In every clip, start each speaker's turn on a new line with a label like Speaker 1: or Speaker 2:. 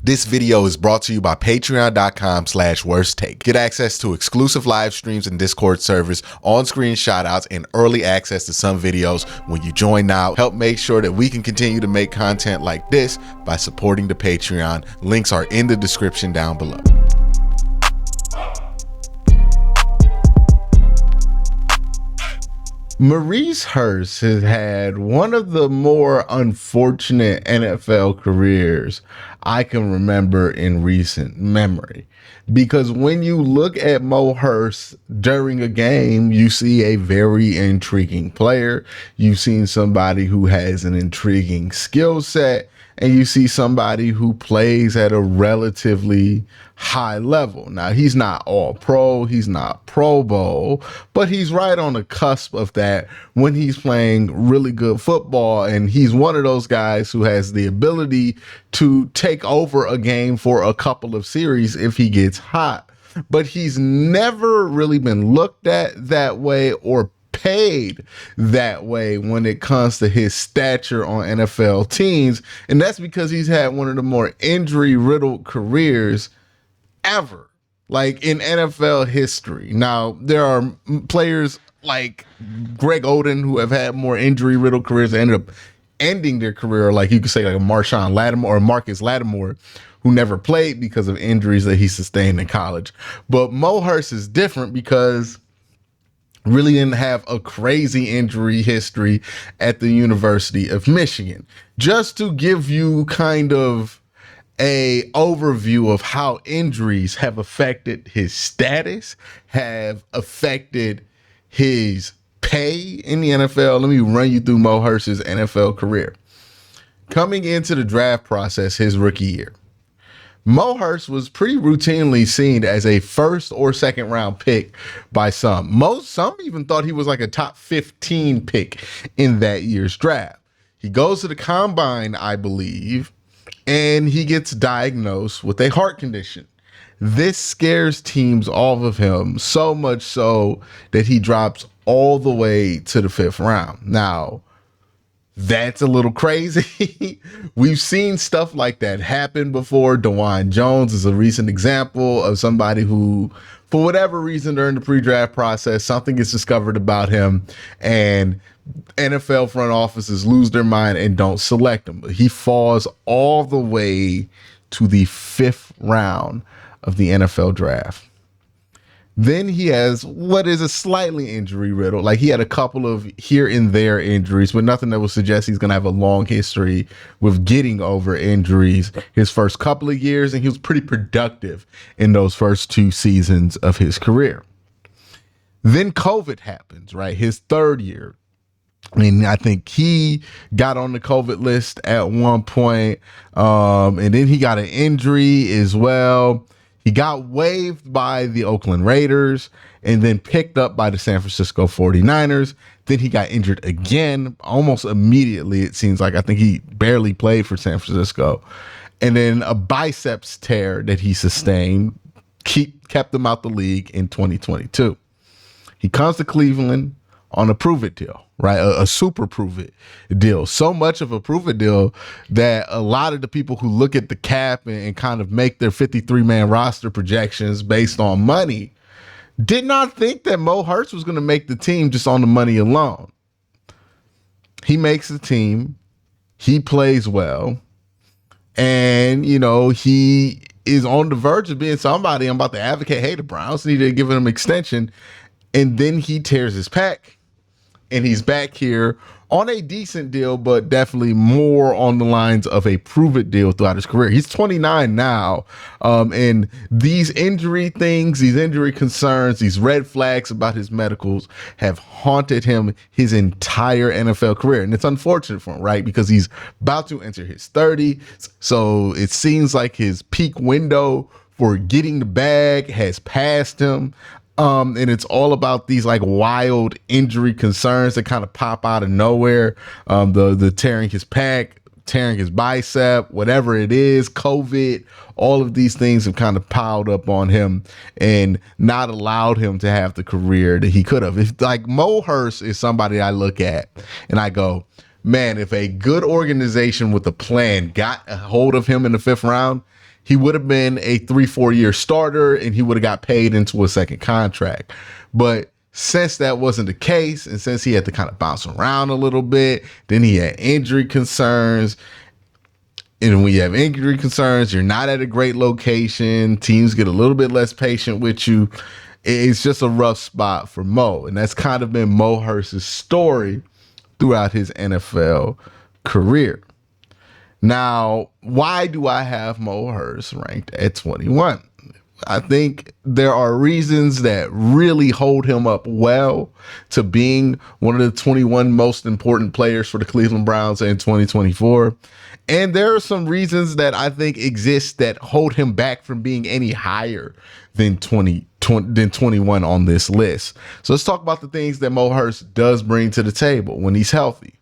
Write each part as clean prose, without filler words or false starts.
Speaker 1: This video is brought to you by patreon.com/worsttake. Get access to exclusive live streams and Discord servers, on-screen shoutouts, and early access to some videos when you join now. Help make sure that we can continue to make content like this by supporting the Patreon. Links are in the description down below.
Speaker 2: Maurice Hurst has had one of the more unfortunate NFL careers I can remember in recent memory. Because when you look at Mo Hurst during a game, you see a very intriguing player. You've seen somebody who has an intriguing skill set, and you see somebody who plays at a relatively high level. Now, he's not all pro, he's not Pro Bowl, but he's right on the cusp of that when he's playing really good football. And he's one of those guys who has the ability to take over a game for a couple of series if he gets hot. But he's never really been looked at that way or paid that way when it comes to his stature on NFL teams. And that's because he's had one of the more injury-riddled careers ever, like in NFL history. Now, there are players like Greg Oden who have had more injury-riddled careers that ended up ending their career, like you could say like a Marshawn Lattimore or Marcus Lattimore, who never played because of injuries that he sustained in college. But Mo Hurst is different because really didn't have a crazy injury history at the University of Michigan. Just to give you kind of a overview of how injuries have affected his status, have affected his pay in the NFL, let me run you through Mo Hurst's NFL career. Coming into the draft process his rookie year, Mo Hurst was pretty routinely seen as a first or second round pick by some. Some even thought he was like a top 15 pick in that year's draft. He goes to the combine, I believe, and he gets diagnosed with a heart condition. This scares teams off of him so much so that he drops all the way to the 5th round. Now, that's a little crazy. We've seen stuff like that happen before. DeJuan Jones is a recent example of somebody who, for whatever reason during the pre-draft process, something is discovered about him and NFL front offices lose their mind and don't select him. But he falls all the way to the 5th round of the NFL draft. Then he has what is a slightly injury riddle. Like he had a couple of here and there injuries, but nothing that would suggest he's going to have a long history with getting over injuries his first couple of years. And he was pretty productive in those first 2 seasons of his career. Then COVID happens, right? His 3rd year. I mean, I think he got on the COVID list at one point, and then he got an injury as well. He got waived by the Oakland Raiders and then picked up by the San Francisco 49ers. Then he got injured again almost immediately, it seems like. I think he barely played for San Francisco. And then a biceps tear that he sustained kept him out the league in 2022. He comes to Cleveland on a prove-it deal, right? A super prove-it deal. So much of a prove-it deal that a lot of the people who look at the cap and kind of make their 53-man roster projections based on money did not think that Mo Hurst was going to make the team just on the money alone. He makes the team. He plays well. And, you know, he is on the verge of being somebody. I'm about to advocate, hey, the Browns need to give him an extension. And then he tears his pec. And he's back here on a decent deal, but definitely more on the lines of a prove-it deal throughout his career. He's 29 now, and these injury things, these injury concerns, these red flags about his medicals have haunted him his entire NFL career. And it's unfortunate for him, right? Because he's about to enter his 30s, so it seems like his peak window for getting the bag has passed him. And it's all about these like wild injury concerns that kind of pop out of nowhere. The tearing his pec, tearing his bicep, whatever it is, COVID, all of these things have kind of piled up on him and not allowed him to have the career that he could have. If like Mo Hurst is somebody I look at and I go, man, if a good organization with a plan got a hold of him in the 5th round, he would have been a 3-4 year starter and he would have got paid into a second contract. But since that wasn't the case, and since he had to kind of bounce around a little bit, then he had injury concerns. And when you have injury concerns, you're not at a great location. Teams get a little bit less patient with you. It's just a rough spot for Mo. And that's kind of been Mo Hurst's story throughout his NFL career. Now, why do I have Mo Hurst ranked at 21? I think there are reasons that really hold him up well to being one of the 21 most important players for the Cleveland Browns in 2024. And there are some reasons that I think exist that hold him back from being any higher than 21 on this list. So let's talk about the things that Mo Hurst does bring to the table when he's healthy.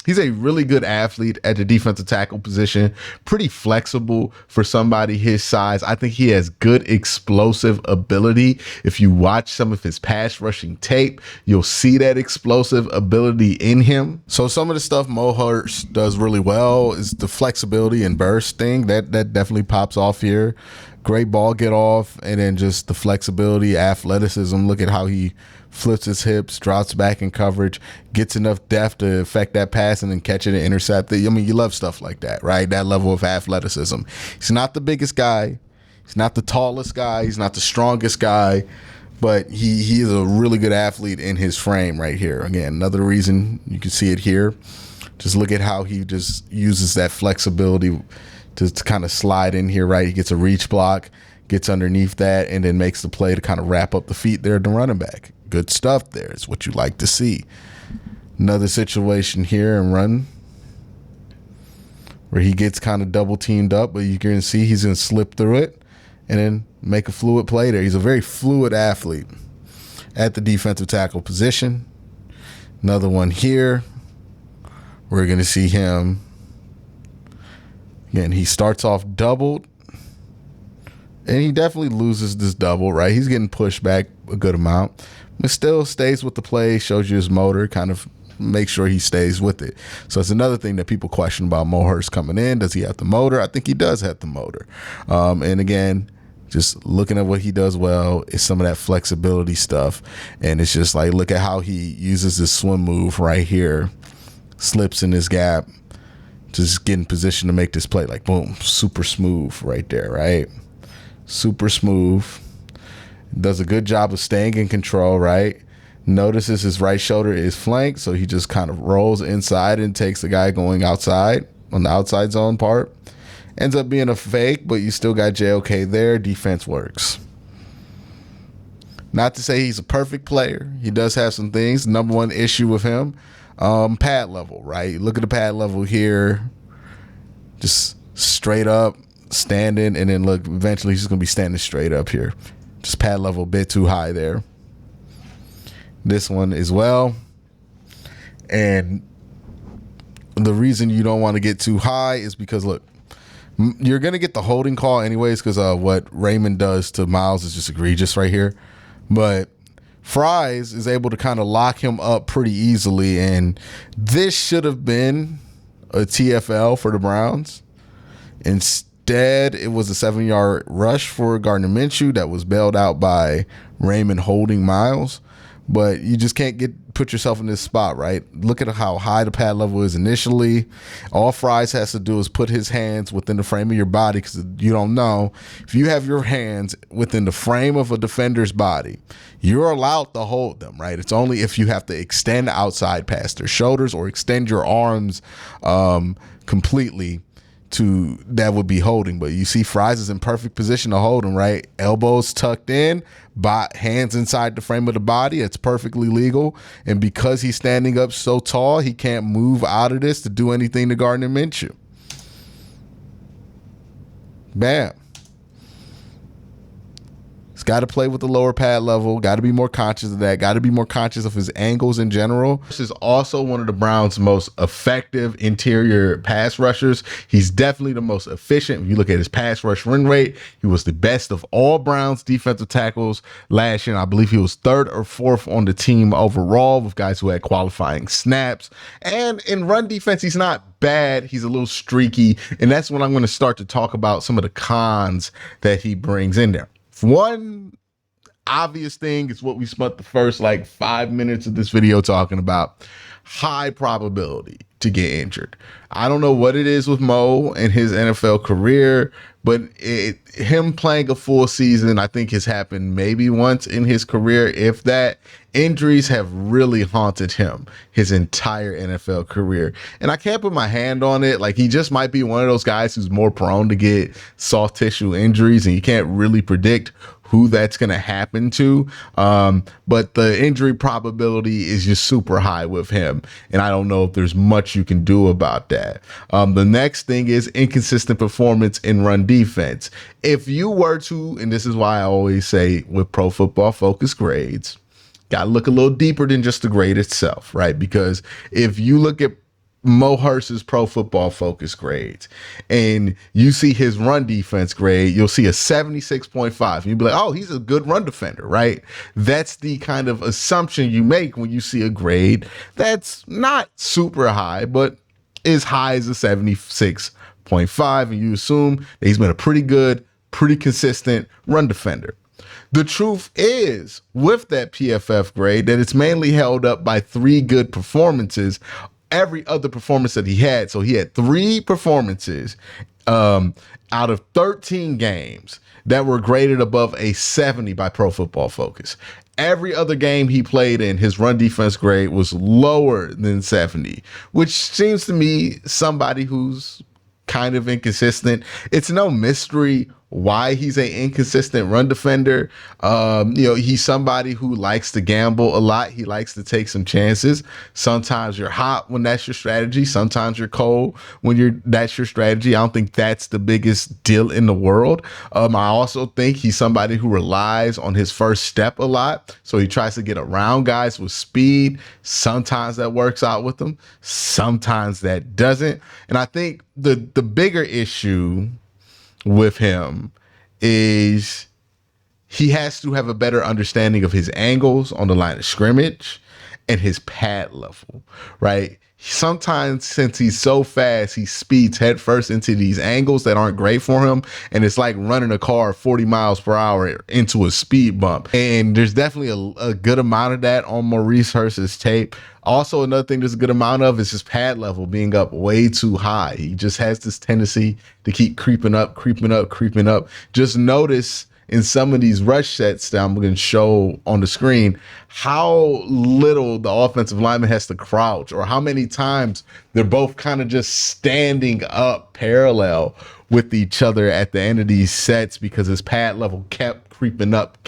Speaker 2: He's a really good athlete at the defensive tackle position, pretty flexible for somebody his size. I think he has good explosive ability. If you watch some of his pass rushing tape, you'll see that explosive ability in him.
Speaker 1: So some of the stuff Mo Hurst does really well is the flexibility and burst thing. That definitely pops off here. Great ball get off, and then just the flexibility, athleticism. Look at how he flips his hips, drops back in coverage, gets enough depth to affect that pass and then catch it and intercept it. I mean, you love stuff like that, right? That level of athleticism. He's not the biggest guy. He's not the tallest guy. He's not the strongest guy, but he is a really good athlete in his frame right here. Again, another reason you can see it here. Just look at how he just uses that flexibility to kind of slide in here, right? He gets a reach block, gets underneath that, and then makes the play to kind of wrap up the feet there at the running back. Good stuff there. It's what you like to see. Another situation here and run where he gets kind of double teamed up, but you can see he's going to slip through it and then make a fluid play there. He's a very fluid athlete at the defensive tackle position. Another one here. We're going to see him. Again, he starts off doubled, and he definitely loses this double, right? He's getting pushed back a good amount, but still stays with the play, shows you his motor, kind of make sure he stays with it. So it's another thing that people question about Mo Hurst coming in. Does he have the motor? I think he does have the motor. And again, just looking at what he does well is some of that flexibility stuff. And it's just like, look at how he uses this swim move right here, slips in this gap, just get in position to make this play. Like, boom, super smooth right there, right? Super smooth. Does a good job of staying in control, right? Notices his right shoulder is flanked, so he just kind of rolls inside and takes the guy going outside on the outside zone part. Ends up being a fake, but you still got JOK there. Defense works. Not to say he's a perfect player. He does have some things. Number one issue with him, pad level, right? Look at the pad level here. Just straight up, standing, and then look, eventually he's going to be standing straight up here. Just pad level a bit too high there. This one as well. And the reason you don't want to get too high is because, look, you're going to get the holding call anyways, because what Raymond does to Miles is just egregious right here. But Fries is able to kind of lock him up pretty easily, and this should have been a TFL for the Browns. Instead, it was a 7-yard rush for Gardner Minshew that was bailed out by Raymond holding Miles. But you just can't put yourself in this spot, right? Look at how high the pad level is initially. All Fries has to do is put his hands within the frame of your body, because you don't know. If you have your hands within the frame of a defender's body, you're allowed to hold them, right? It's only if you have to extend outside past their shoulders or extend your arms completely that would be holding. But you see Fries is in perfect position to hold him, right? Elbows tucked in, hands inside the frame of the body. It's perfectly legal. And because he's standing up so tall, he can't move out of this to do anything to Gardner Minshew. Bam. It's got to play with the lower pad level, got to be more conscious of that, got to be more conscious of his angles in general.
Speaker 2: This is also one of the Browns' most effective interior pass rushers. He's definitely the most efficient. If you look at his pass rush win rate, he was the best of all Browns defensive tackles last year. And I believe he was third or fourth on the team overall with guys who had qualifying snaps. And in run defense, he's not bad. He's a little streaky. And that's when I'm going to start to talk about some of the cons that he brings in there. One obvious thing is what we spent the first 5 minutes of this video talking about: high probability to get injured. I don't know what it is with Mo and his NFL career, but him playing a full season, I think, has happened maybe once in his career, if that. Injuries have really haunted him his entire NFL career. And I can't put my hand on it. He just might be one of those guys who's more prone to get soft tissue injuries, and you can't really predict who that's going to happen to. But the injury probability is just super high with him. And I don't know if there's much you can do about that. The next thing is inconsistent performance in run defense. If you were to, and this is why I always say with Pro Football Focus grades, got to look a little deeper than just the grade itself, right? Because if you look at Mo Hurst's Pro Football Focus grades and you see his run defense grade, you'll see a 76.5. And you'll be like, oh, he's a good run defender, right? That's the kind of assumption you make when you see a grade that's not super high, but as high as a 76.5. And you assume that he's been a pretty good, pretty consistent run defender. The truth is, with that PFF grade, that it's mainly held up by 3 good performances. Every other performance that he had, so he had 3 performances out of 13 games that were graded above a 70 by Pro Football Focus. Every other game he played in, his run defense grade was lower than 70, which seems to me somebody who's kind of inconsistent. It's no mystery why he's an inconsistent run defender. He's somebody who likes to gamble a lot. He likes to take some chances. Sometimes you're hot when that's your strategy. Sometimes you're cold when that's your strategy. I don't think that's the biggest deal in the world. I also think he's somebody who relies on his first step a lot. So he tries to get around guys with speed. Sometimes that works out with him. Sometimes that doesn't. And I think the bigger issue with him is he has to have a better understanding of his angles on the line of scrimmage and his pad level, right? Sometimes, since he's so fast, he speeds headfirst into these angles that aren't great for him. And it's like running a car 40 miles per hour into a speed bump. And there's definitely a good amount of that on Maurice Hurst's tape. Also, another thing there's a good amount of is his pad level being up way too high. He just has this tendency to keep creeping up. Just notice in some of these rush sets that I'm going to show on the screen how little the offensive lineman has to crouch, or how many times they're both kind of just standing up parallel with each other at the end of these sets because his pad level kept creeping up.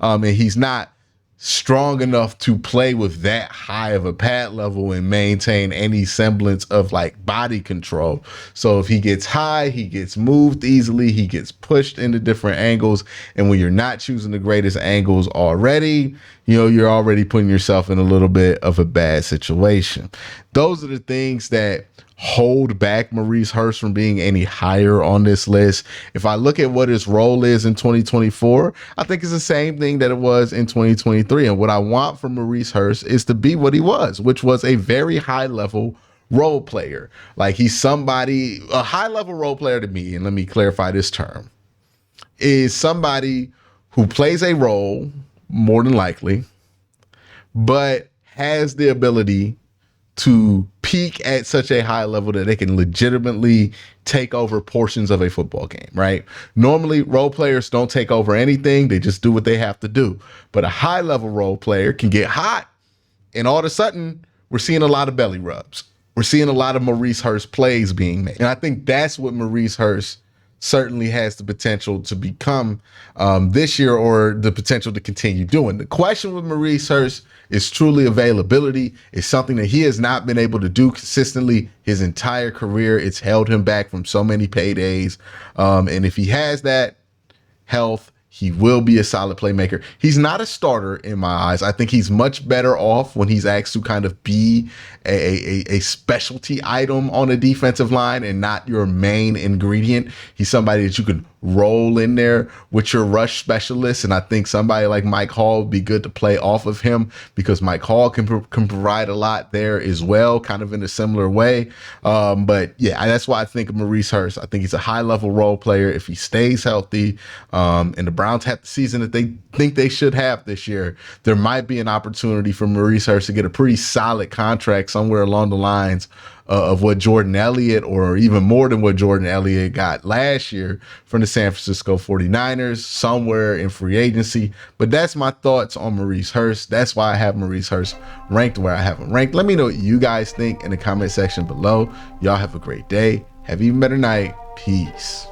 Speaker 2: And he's not strong enough to play with that high of a pad level and maintain any semblance of body control. So if he gets high, he gets moved easily, he gets pushed into different angles. And when you're not choosing the greatest angles already, you're already putting yourself in a little bit of a bad situation. Those are the things that hold back Maurice Hurst from being any higher on this list. If I look at what his role is in 2024, I think it's the same thing that it was in 2023. And what I want from Maurice Hurst is to be what he was, which was a very high level role player. He's somebody, a high level role player to me, and let me clarify this term, is somebody who plays a role more than likely, but has the ability to peak at such a high level that they can legitimately take over portions of a football game, right? Normally, role players don't take over anything. They just do what they have to do. But a high level role player can get hot, and all of a sudden, we're seeing a lot of belly rubs. We're seeing a lot of Maurice Hurst plays being made. And I think that's what Maurice Hurst certainly has the potential to become this year, or the potential to continue doing. The question with Maurice Hurst is truly availability. It's something that he has not been able to do consistently his entire career. It's held him back from so many paydays. And if he has that health, He will be a solid playmaker. He's not a starter in my eyes. I think he's much better off when he's asked to kind of be a specialty item on a defensive line and not your main ingredient. He's somebody that you could roll in there with your rush specialist. And I think somebody like Mike Hall would be good to play off of him, because Mike Hall can provide a lot there as well, kind of in a similar way. But yeah, that's why I think of Maurice Hurst. I think he's a high level role player if he stays healthy. And the Browns have the season that they think they should have this year. There might be an opportunity for Maurice Hurst to get a pretty solid contract somewhere along the lines of what Jordan Elliott, or even more than what Jordan Elliott got last year from the San Francisco 49ers, somewhere in free agency. But that's my thoughts on Maurice Hurst. That's why I have Maurice Hurst ranked where I have him ranked. Let me know what you guys think in the comment section below. Y'all have a great day. Have an even better night. Peace.